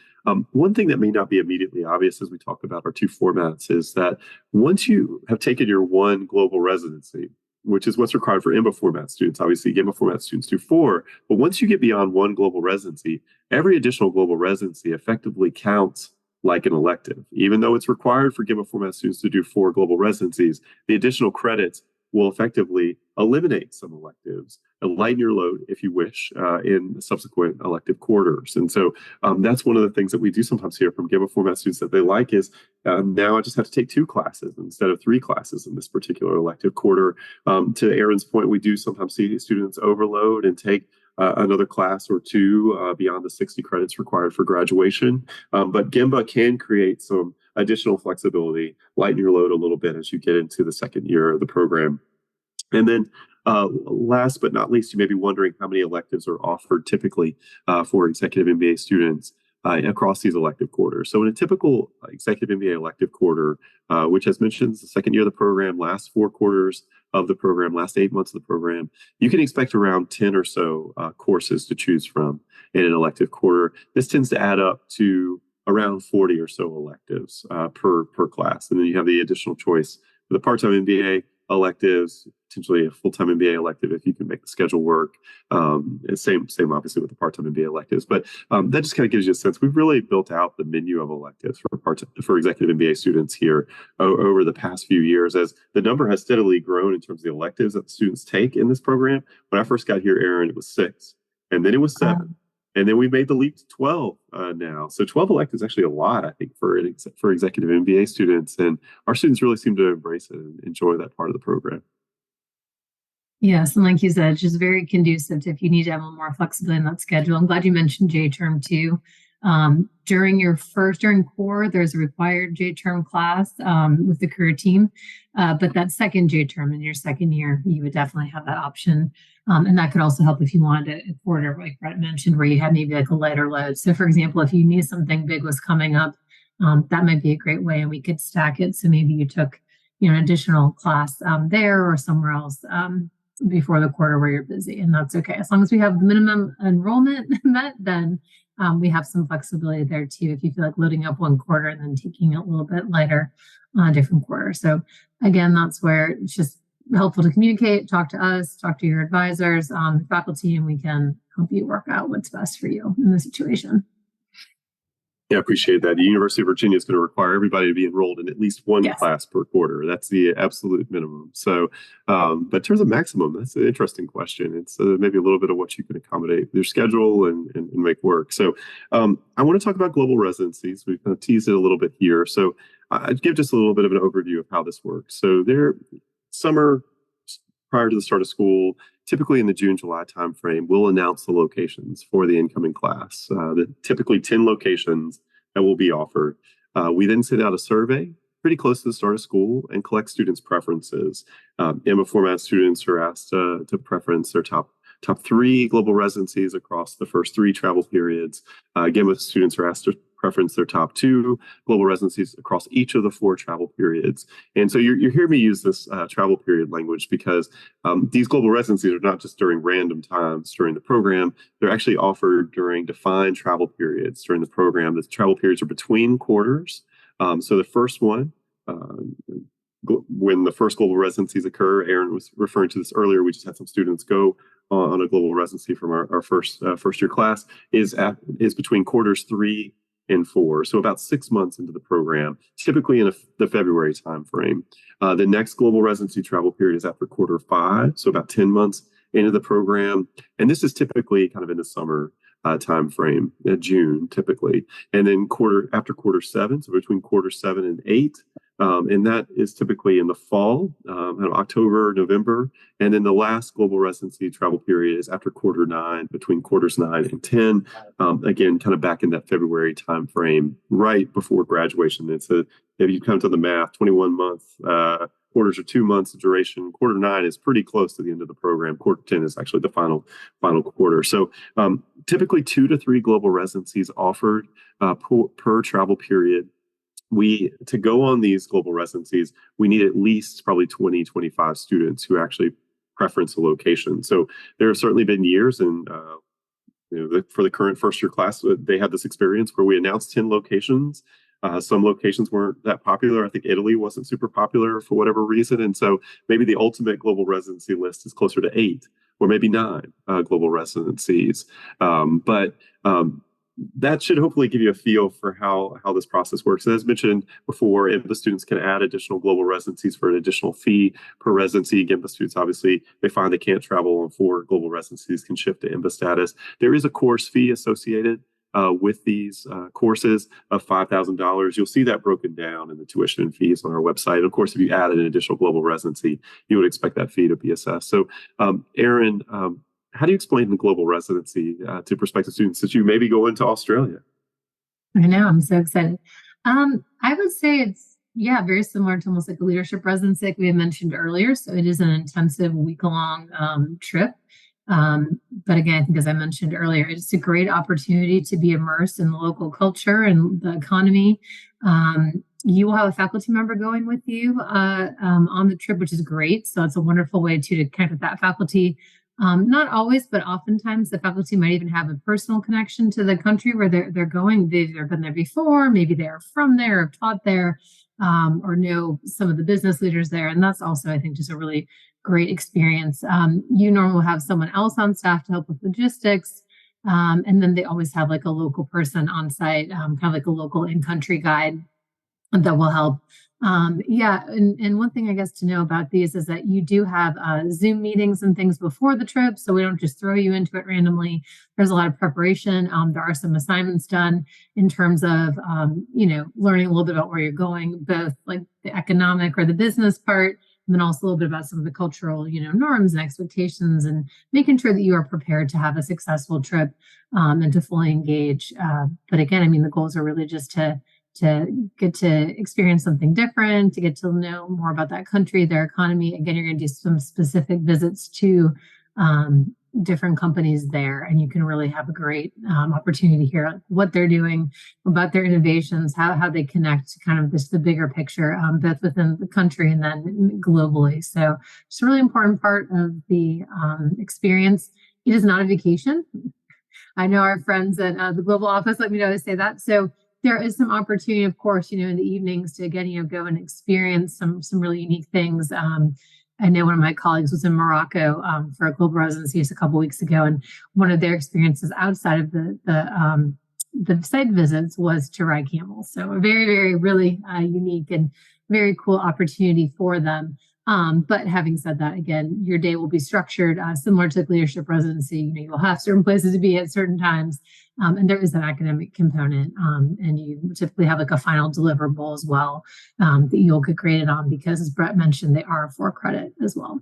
One thing that may not be immediately obvious as we talk about our 2 formats is that once you have taken your 1 global residency, which is what's required for MBA format students, obviously MBA format students do 4, but once you get beyond 1 global residency, every additional global residency effectively counts like an elective. Even though it's required for GIMA format students to do 4 global residencies, the additional credits will effectively eliminate some electives and lighten your load, if you wish, in subsequent elective quarters. And so that's one of the things that we do sometimes hear from GIMA format students that they like is now I just have to take 2 classes instead of 3 classes in this particular elective quarter. To Erin's point, we do sometimes see students overload and take another class or 2 beyond the 60 credits required for graduation. But GIMBA can create some additional flexibility, lighten your load a little bit as you get into the second year of the program. And then last but not least, you may be wondering how many electives are offered typically for executive MBA students across these elective quarters. So in a typical executive MBA elective quarter, which as mentioned is the second year of the program, last 4 quarters of the program, last 8 months of the program, you can expect around 10 or so courses to choose from in an elective quarter. This tends to add up to around 40 or so electives per class. And then you have the additional choice for the part-time MBA electives, potentially a full-time MBA elective if you can make the schedule work. Same obviously with the part-time MBA electives, but that just kind of gives you a sense. We've really built out the menu of electives for executive MBA students here over the past few years as the number has steadily grown in terms of the electives that the students take in this program. When I first got here, Erin, it was 6, and then it was 7. And then we made the leap to 12 now. So 12 electives is actually a lot, I think, for executive MBA students. And our students really seem to embrace it and enjoy that part of the program. Yes, and like you said, it's just very conducive to if you need to have a little more flexibility in that schedule. I'm glad you mentioned J term too. During core, there's a required J term class with the career team, but that second J term in your second year, you would definitely have that option, and that could also help if you wanted a quarter, like Brett mentioned, where you had maybe like a lighter load. So, for example, if you knew something big was coming up, that might be a great way, and we could stack it. So maybe you took an additional class there or somewhere else. Before the quarter where you're busy, and that's okay. As long as we have the minimum enrollment met, then we have some flexibility there too. If you feel like loading up one quarter and then taking it a little bit lighter on a different quarter. So again, that's where it's just helpful to communicate, talk to us, talk to your advisors, faculty, and we can help you work out what's best for you in the situation. Yeah, I appreciate that. The University of Virginia is going to require everybody to be enrolled in at least one class per quarter. That's the absolute minimum. So, but in terms of maximum, that's an interesting question. It's maybe a little bit of what you can accommodate with your schedule and make work. So I want to talk about global residencies. We've kind of teased it a little bit here. So I'd give just a little bit of an overview of how this works. So summer prior to the start of school, typically in the June, July timeframe, we'll announce the locations for the incoming class. Typically 10 locations that will be offered. We then send out a survey pretty close to the start of school and collect students' preferences. MBA format students are asked to preference their top 3 global residencies across the first 3 travel periods. Again, students are asked to preference their top 2 global residencies across each of the 4 travel periods. And so you're hearing me use this travel period language because these global residencies are not just during random times during the program. They're actually offered during defined travel periods during the program. The travel periods are between quarters. So the first one, when the first global residencies occur, Erin was referring to this earlier, we just had some students go on a global residency from our first year class, is between quarters 3 and 4, so about 6 months into the program, typically in the February timeframe. The next global residency travel period is after quarter 5, so about 10 months into the program, and this is typically kind of in the summer timeframe, June typically, and then after quarter 7, so between quarter 7 and 8. And that is typically in the fall, October, November. And then the last global residency travel period is after quarter 9, between quarters 9 and 10. Again, kind of back in that February timeframe, right before graduation. If you come to the math, 21 months, quarters are 2 months of duration. Quarter 9 is pretty close to the end of the program. Quarter 10 is actually the final quarter. So typically 2 to 3 global residencies offered per travel period. To go on these global residencies, we need at least probably 20, 25 students who actually preference a location. So there have certainly been years, and for the current first year class, they had this experience where we announced 10 locations. Some locations weren't that popular. I think Italy wasn't super popular for whatever reason. And so maybe the ultimate global residency list is closer to 8 or maybe 9 global residencies. But that should hopefully give you a feel for how this process works. And as mentioned before, if the students can add additional global residencies for an additional fee per residency, again, the students obviously, they find they can't travel on 4 global residencies, can shift to MBA status. There is a course fee associated with these courses of $5,000. You'll see that broken down in the tuition and fees on our website. Of course, if you added an additional global residency, you would expect that fee to be assessed. So, Erin, how do you explain the global residency to prospective students that you maybe go into Australia? I know, I'm so excited. I would say it's, very similar to almost like a leadership residency like we had mentioned earlier. So it is an intensive week-long trip. But again, I think as I mentioned earlier, it's a great opportunity to be immersed in the local culture and the economy. You will have a faculty member going with you on the trip, which is great. So it's a wonderful way to connect with that faculty. Not always, but oftentimes the faculty might even have a personal connection to the country where they're going. They've either been there before, maybe they're from there, or taught there, or know some of the business leaders there. And that's also, I think, just a really great experience. You normally will have someone else on staff to help with logistics. And then they always have like a local person on site, kind of like a local in-country guide that will help. And one thing I guess to know about these is that you do have Zoom meetings and things before the trip, so we don't just throw you into it randomly. There's a lot of preparation. There are some assignments done in terms of learning a little bit about where you're going, both like the economic or the business part, and then also a little bit about some of the cultural, norms and expectations, and making sure that you are prepared to have a successful trip and to fully engage. But again, I mean, the goals are really just to get to experience something different, to get to know more about that country, their economy. Again, you're going to do some specific visits to different companies there, and you can really have a great opportunity to hear what they're doing, about their innovations, how they connect to kind of the bigger picture, both within the country and then globally. So it's a really important part of the experience. It is not a vacation. I know our friends at the global office let me know they say that. So there is some opportunity, of course, in the evenings to again, go and experience some really unique things. I know one of my colleagues was in Morocco for a global residency just a couple of weeks ago, and one of their experiences outside of the site visits was to ride camels. So a very, very, really unique and very cool opportunity for them. But having said that, again, your day will be structured similar to the leadership residency. You'll have certain places to be at certain times, and there is an academic component, and you typically have like a final deliverable as well that you'll get graded on, because as Brett mentioned, they are for credit as well.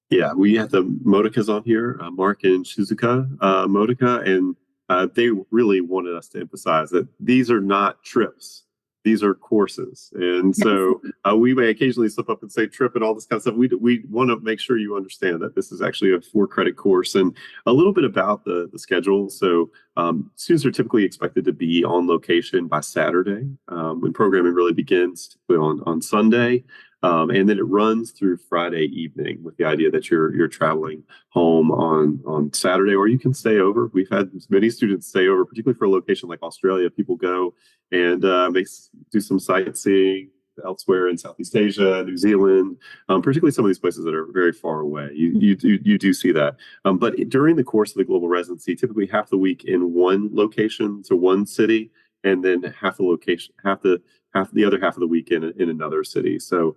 Yeah, we have the Modicas on here, Mark and Shizuka Modica, and they really wanted us to emphasize that these are not trips. These are courses. And so we may occasionally slip up and say trip and all this kind of stuff. We want to make sure you understand that this is actually a 4-credit course, and a little bit about the schedule. So students are typically expected to be on location by Saturday when programming really begins, typically on Sunday. And then it runs through Friday evening with the idea that you're traveling home on Saturday, or you can stay over. We've had many students stay over, particularly for a location like Australia. People go and do some sightseeing elsewhere in Southeast Asia, New Zealand, particularly some of these places that are very far away. You do see that. But during the course of the global residency, typically half the week in one location, so one city, and then half the other half of the week in another city. So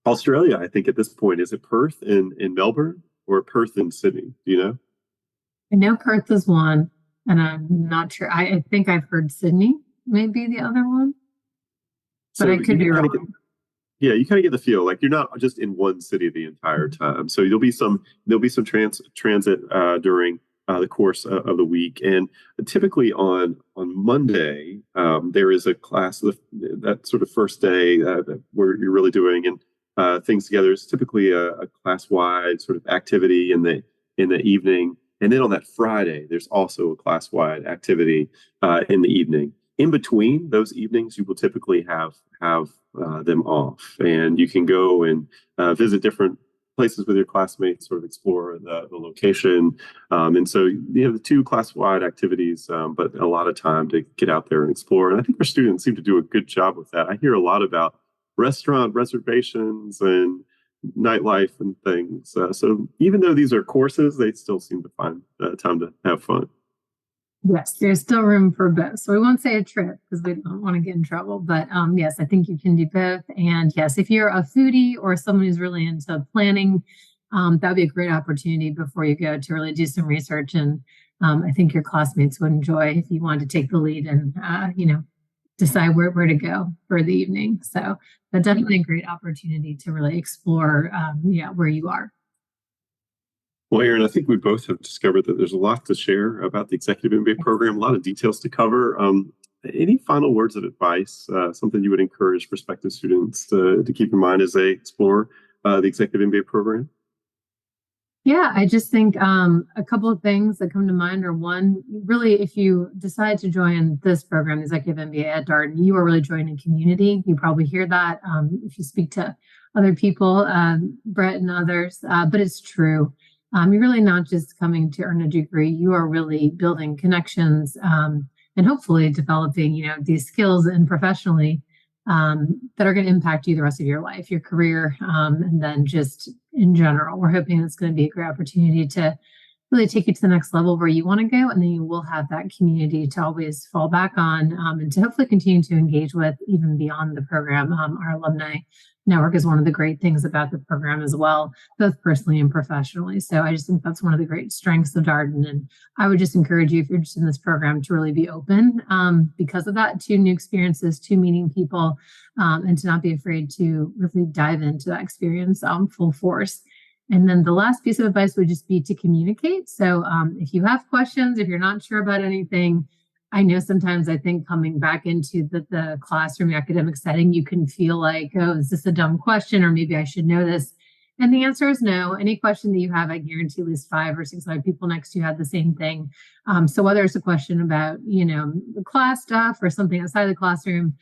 Australia, I think at this point, is it Perth in Melbourne or Perth in Sydney? Do you know? I know Perth is one, and I'm not sure. I think I've heard Sydney may be the other one, but so I could be wrong. You kind of get the feel like you're not just in one city the entire time. So there'll be some transit during the course of the week, and typically on Monday there is a class that sort of first day where you're really doing things together. It's typically a class-wide sort of activity in the evening, and then on that Friday there's also a class-wide activity in the evening. In between those evenings, you will typically have them off, and you can go and visit different places with your classmates, sort of explore the location. And so you have the 2 class-wide activities, but a lot of time to get out there and explore. And I think our students seem to do a good job with that. I hear a lot about restaurant reservations and nightlife and things. So even though these are courses, they still seem to find time to have fun. Yes, there's still room for both. So we won't say a trip because we don't want to get in trouble. But yes, I think you can do both. And yes, if you're a foodie or someone who's really into planning, that would be a great opportunity before you go to really do some research. And I think your classmates would enjoy if you wanted to take the lead and, decide where to go for the evening. So that's definitely a great opportunity to really explore, where you are. Well, Erin, I think we both have discovered that there's a lot to share about the Executive MBA program, a lot of details to cover. Any final words of advice, something you would encourage prospective students to keep in mind as they explore the Executive MBA program? Yeah, I just think a couple of things that come to mind are, one, really, if you decide to join this program, the Executive MBA at Darden, you are really joining community. You probably hear that if you speak to other people, Brett and others, but it's true. You're really not just coming to earn a degree. You are really building connections and hopefully developing, these skills and professionally that are going to impact you the rest of your life, your career, and then just in general. We're hoping it's going to be a great opportunity to really take you to the next level where you want to go. And then you will have that community to always fall back on, and to hopefully continue to engage with even beyond the program. Our alumni network is one of the great things about the program as well, both personally and professionally. So I just think that's one of the great strengths of Darden. And I would just encourage you, if you're interested in this program, to really be open, because of that, to new experiences, to meeting people, and to not be afraid to really dive into that experience full force. And then the last piece of advice would just be to communicate. So if you have questions, if you're not sure about anything, I know sometimes I think coming back into the classroom academic setting, you can feel like, oh, is this a dumb question? Or maybe I should know this. And the answer is no. Any question that you have, I guarantee at least 5 or 6 other people next to you had the same thing. So whether it's a question about, the class stuff or something outside of the classroom,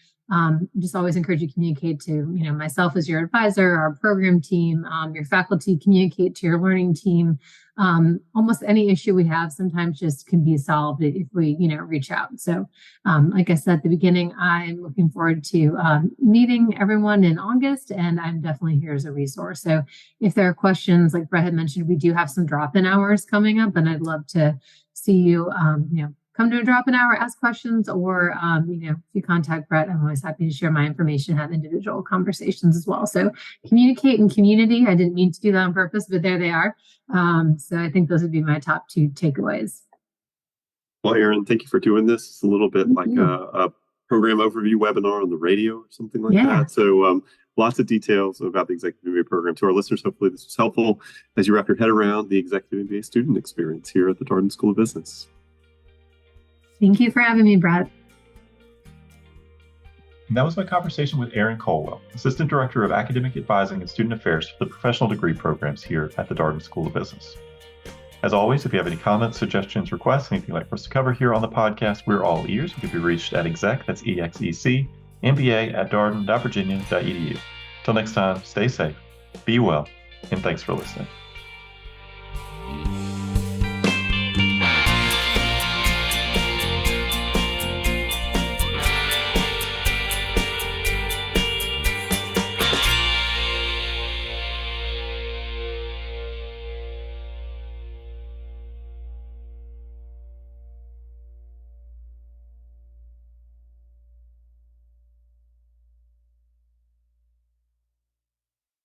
just always encourage you to communicate to, myself as your advisor, our program team, your faculty, communicate to your learning team. Almost any issue we have sometimes just can be solved if we, reach out. So, like I said at the beginning, I'm looking forward to meeting everyone in August, and I'm definitely here as a resource. So if there are questions, like Brett had mentioned, we do have some drop-in hours coming up, and I'd love to see you, come to a drop-in hour, ask questions, or, if you contact Brett, I'm always happy to share my information, have individual conversations as well. So communicate in community. I didn't mean to do that on purpose, but there they are. So I think those would be my top 2 takeaways. Well, Erin, thank you for doing this. It's a little bit like a program overview webinar on the radio or something like that. So lots of details about the Executive MBA program. To our listeners, hopefully this was helpful as you wrap your head around the Executive MBA student experience here at the Darden School of Business. Thank you for having me, Brett. And that was my conversation with Erin Colwell, Assistant Director of Academic Advising and Student Affairs for the Professional Degree Programs here at the Darden School of Business. As always, if you have any comments, suggestions, requests, anything you'd like for us to cover here on the podcast, we're all ears. You can be reached at exec, that's EXEC, MBA@darden.virginia.edu. Till next time, stay safe, be well, and thanks for listening.